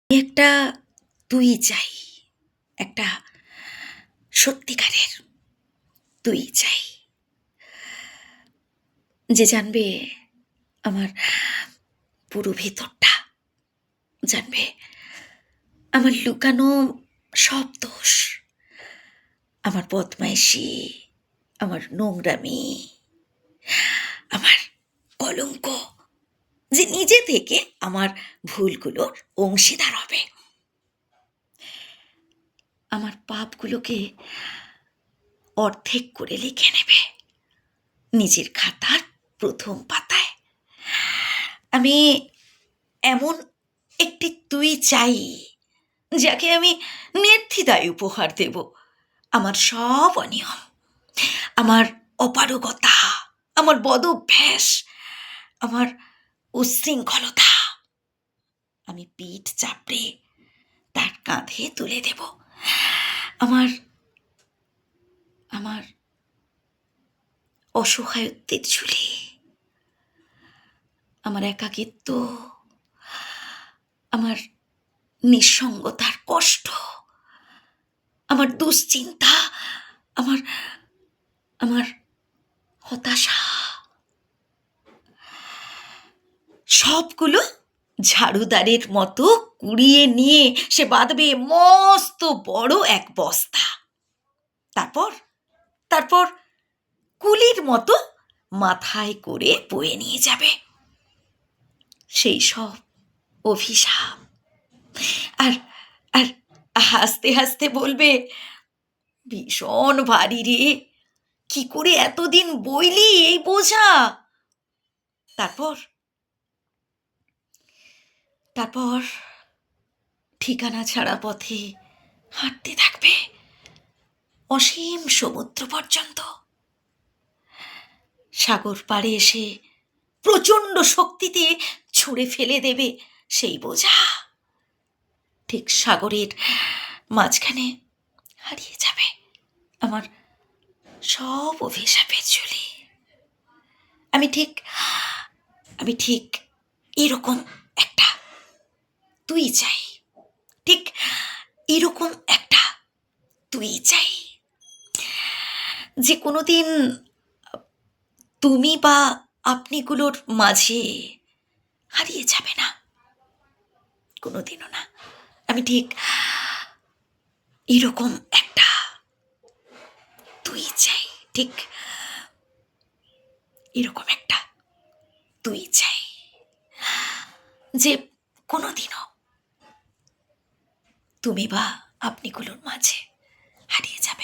একটা তুই চাই, একটা সত্যিকারের তুই চাই, যে জানবে আমার পুরো ভেতরটা, জানবে আমার লুকানো সব দোষ, আমার বদমাইশি, আমার নোংরামি, আমার কলঙ্ক, যে নিজে থেকে আমার ভুলগুলোর অংশীদার হবে, আমার পাপগুলোকে অর্ধেক করে লিখে নেবে নিজের খাতার প্রথম পাতায়। আমি এমন একটি তুই চাই, যাকে আমি নির্দ্বিধায় উপহার দেব আমার সব অনিয়ম, আমার অপারগতা, আমার বদভ্যাস, আমার উচ্ছৃঙ্খলতা। আমি পিঠ চাপড়ে তার কাঁধে তুলে দেব আমার আমার অসহায়ত্বের ঝুলি, আমার একাকিত্ব, আমার নিঃসঙ্গতার কষ্ট, আমার দুশ্চিন্তা, আমার আমার হতাশা, সবগুলো ঝাড়ুদারের মতো কুড়িয়ে নিয়ে সে বাঁধবে মস্ত বড় এক বস্তা। তারপর তারপর কুলির মতো মাথায় করে বয়ে নিয়ে যাবে সেই সব অভিশাপ। আর আর হাসতে হাসতে বলবে, ভীষণ ভারী রে, কি করে এতদিন বইলি এই বোঝা। তারপর তারপর ঠিকানা ছাড়া পথে হাঁটতে থাকবে অসীম সমুদ্র পর্যন্ত। সাগর পাড়ে এসে প্রচণ্ড শক্তিতে ছুঁড়ে ফেলে দেবে সেই বোঝা। ঠিক সাগরের মাঝখানে হারিয়ে যাবে আমার সব অভিশাপের ঝুলি। আমি ঠিক এরকম একটা তুই চাই, ঠিক এরকম একটা তুই চাই, যে কোনোদিন তুমি বা আপনিগুলোর মাঝে হারিয়ে যাবে না, কোনোদিনও না। আমি ঠিক এরকম একটা তুই চাই, ঠিক এরকম একটা তুই চাই, যে কোনোদিনও তুমি বা আপনিগুলোর মাঝে হারিয়ে যাবে।